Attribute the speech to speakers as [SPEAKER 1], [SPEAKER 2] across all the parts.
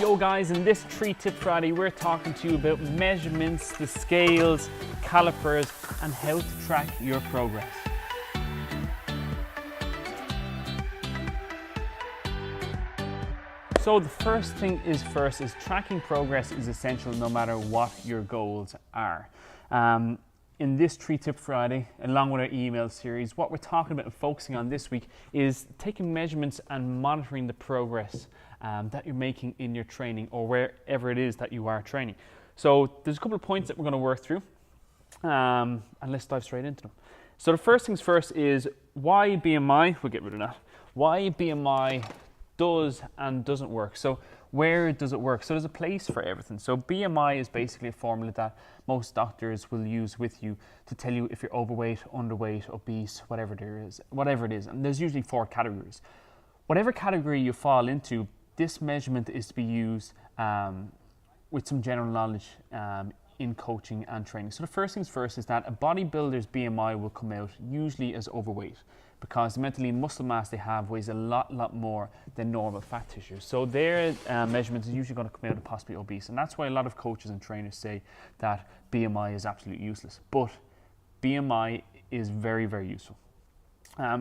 [SPEAKER 1] Yo guys, in this 3 Tip Friday, we're talking to you about measurements, the scales, calipers, and how to track your progress. So the first thing is tracking progress is essential no matter what your goals are. In this 3 Tip Friday, along with our email series, what we're talking about and focusing on this week is taking measurements and monitoring the progress that you're making in your training or wherever it is that you are training. So there's a couple of points that we're going to work through, and let's dive straight into them. So the first things first is why BMI, we'll get rid of that, why BMI does and doesn't work. So where does it work? So there's a place for everything. So BMI is basically a formula that most doctors will use with you to tell you if you're overweight, underweight, obese, whatever it is. And there's usually 4 categories. Whatever category you fall into, this measurement is to be used with some general knowledge in coaching and training. So the first things first is that a bodybuilder's BMI will come out usually as overweight, because the amount of lean muscle mass they have weighs a lot more than normal fat tissue. So their measurement is usually going to come out as possibly obese. And that's why a lot of coaches and trainers say that BMI is absolutely useless. But BMI is very, very useful.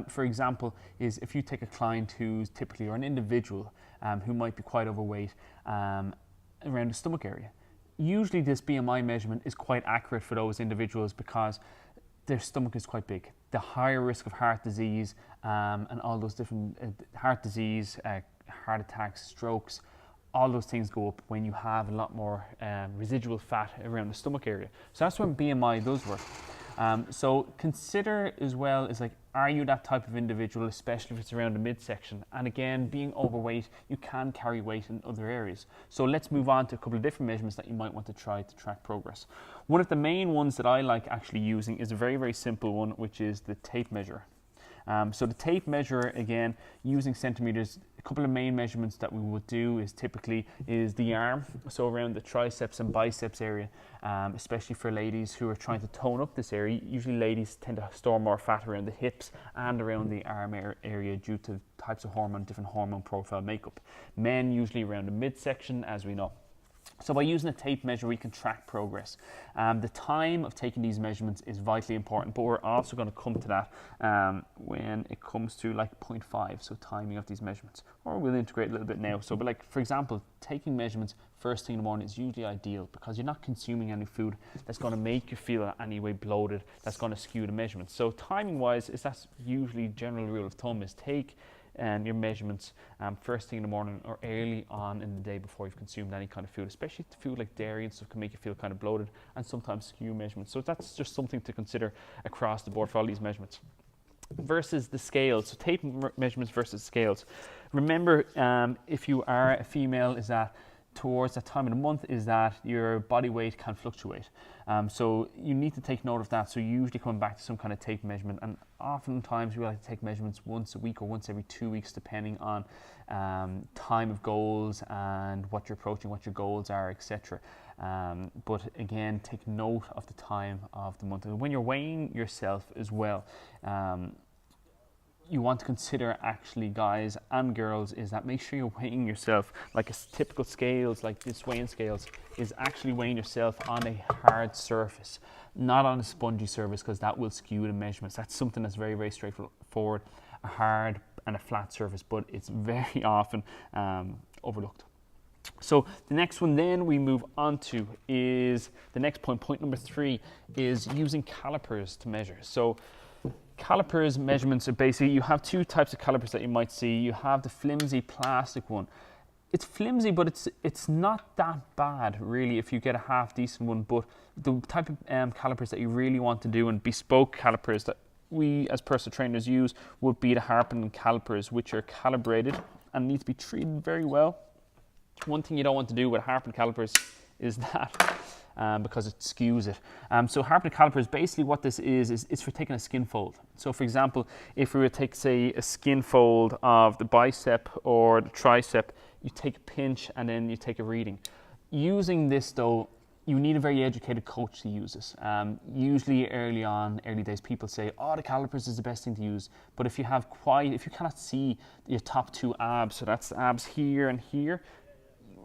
[SPEAKER 1] For example, is if you take a client who's typically, or an individual who might be quite overweight around the stomach area. Usually this BMI measurement is quite accurate for those individuals because their stomach is quite big. The higher risk of heart disease and all those different heart disease, heart attacks, strokes, all those things go up when you have a lot more residual fat around the stomach area. So that's when BMI does work. So consider as well is like, are you that type of individual, especially if it's around the midsection? And again, being overweight, you can carry weight in other areas. So let's move on to a couple of different measurements that you might want to try to track progress. One of the main ones that I like actually using is a very, very simple one, which is the tape measure. So the tape measure, again, using centimeters, a couple of main measurements that we would do is typically is the arm, so around the triceps and biceps area, especially for ladies who are trying to tone up this area. Usually ladies tend to store more fat around the hips and around the arm area due to types of different hormone profile makeup. Men usually around the midsection, as we know. So by using a tape measure, we can track progress. The time of taking these measurements is vitally important, but we're also going to come to that when it comes to like 0.5, so timing of these measurements. Or we'll integrate a little bit now. So, but like, for example, taking measurements first thing in the morning is usually ideal because you're not consuming any food that's going to make you feel any way bloated, that's going to skew the measurements. So timing-wise, that's usually general rule of thumb is take your measurements first thing in the morning or early on in the day before you've consumed any kind of food, especially food like dairy and stuff can make you feel kind of bloated and sometimes skew measurements. So that's just something to consider across the board for all these measurements. Versus the scales, so tape measurements versus scales. Remember, if you are a female, is that towards that time of the month is that your body weight can fluctuate. So you need to take note of that. So you usually come back to some kind of tape measurement, and oftentimes we like to take measurements once a week or once every 2 weeks, depending on time of goals and what you're approaching, what your goals are, etc. But again, take note of the time of the month. And when you're weighing yourself as well, you want to consider actually, guys and girls, is that make sure you're weighing yourself like a typical scales, like this weighing scales, is actually weighing yourself on a hard surface, not on a spongy surface, because that will skew the measurements. That's something that's very, very straightforward, a hard and a flat surface, but it's very often overlooked. So the next one then we move on to is the next point number 3, is using calipers to measure. So calipers measurements are basically, you have 2 types of calipers that you might see. You have the flimsy plastic one. It's flimsy, but it's not that bad really if you get a half decent one. But the type of calipers that you really want to do, and bespoke calipers that we as personal trainers use, would be the Harpen calipers, which are calibrated and need to be treated very well. One thing you don't want to do with Harpen calipers is that because it skews it. So Harpen calipers, basically what this is for taking a skin fold. So for example, if we were to take, say, a skin fold of the bicep or the tricep, you take a pinch and then you take a reading. Using this though, you need a very educated coach to use this. Usually early days, people say, oh, the calipers is the best thing to use. But if you cannot see your top 2 abs, so that's the abs here and here,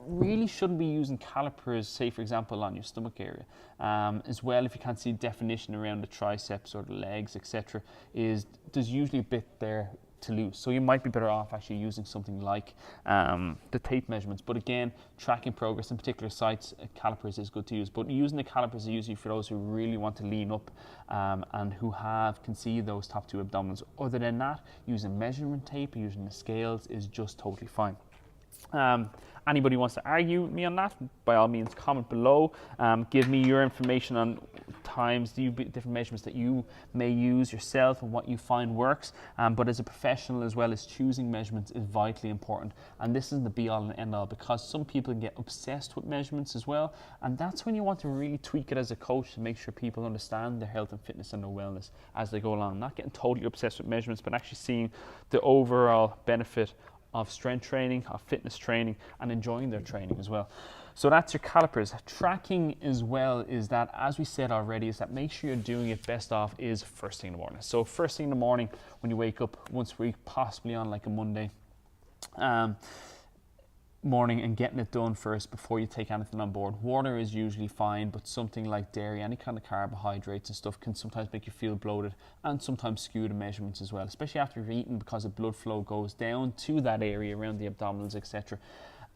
[SPEAKER 1] really shouldn't be using calipers, say for example on your stomach area. As well, if you can't see definition around the triceps or the legs, etc., there's usually a bit there to lose. So you might be better off actually using something like the tape measurements. But again, tracking progress in particular sites, calipers is good to use. But using the calipers is usually for those who really want to lean up and who can see those top 2 abdominals. Other than that, using measurement tape, using the scales is just totally fine. Anybody wants to argue with me on that, by all means comment below. Give me your information on times, different measurements that you may use yourself and what you find works. But as a professional as well, as choosing measurements is vitally important. And this isn't the be all and end all, because some people get obsessed with measurements as well. And that's when you want to really tweak it as a coach to make sure people understand their health and fitness and their wellness as they go along. Not getting totally obsessed with measurements, but actually seeing the overall benefit of strength training, of fitness training, and enjoying their training as well. So that's your calipers. Tracking as well is that, as we said already, is that make sure you're doing it best off is first thing in the morning. So first thing in the morning when you wake up once a week, possibly on like a Monday morning, and getting it done first before you take anything on board. Water is usually fine, but something like dairy, any kind of carbohydrates and stuff can sometimes make you feel bloated and sometimes skew the measurements as well, especially after you've eaten, because the blood flow goes down to that area around the abdominals, etc.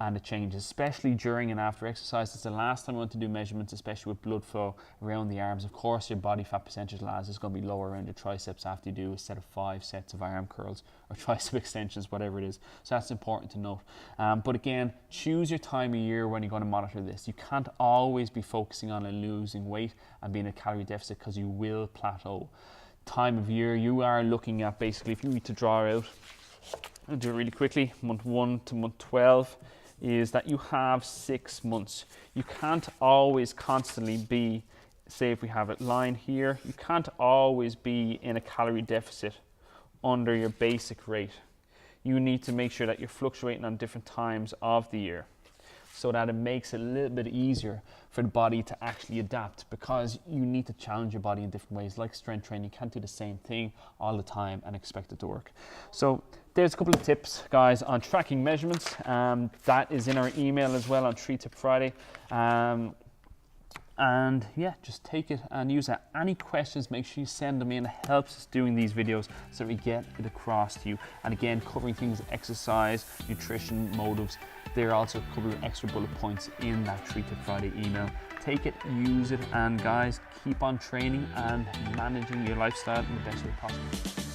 [SPEAKER 1] And it changes, especially during and after exercise. It's the last time I want to do measurements, especially with blood flow around the arms. Of course, your body fat percentage, lads, is going to be lower around your triceps after you do a set of 5 sets of arm curls or tricep extensions, whatever it is. So that's important to note. But again, choose your time of year when you're going to monitor this. You can't always be focusing on losing weight and being in a calorie deficit, because you will plateau. Time of year, you are looking at basically, if you need to draw out, I'll do it really quickly, month 1 to month 12, is that you have 6 months. You can't always constantly be, say if we have it line here, you can't always be in a calorie deficit under your basic rate. You need to make sure that you're fluctuating on different times of the year, so that it makes it a little bit easier for the body to actually adapt, because you need to challenge your body in different ways. Like strength training, you can't do the same thing all the time and expect it to work. So there's a couple of tips, guys, on tracking measurements. That is in our email as well on Tree Tip Friday. And yeah, just take it and use it. Any questions, make sure you send them in. It helps us doing these videos so we get it across to you. And again, covering things like exercise, nutrition, motives. They're also covering extra bullet points in that Tree Tip Friday email. Take it, use it, and guys, keep on training and managing your lifestyle in the best way possible.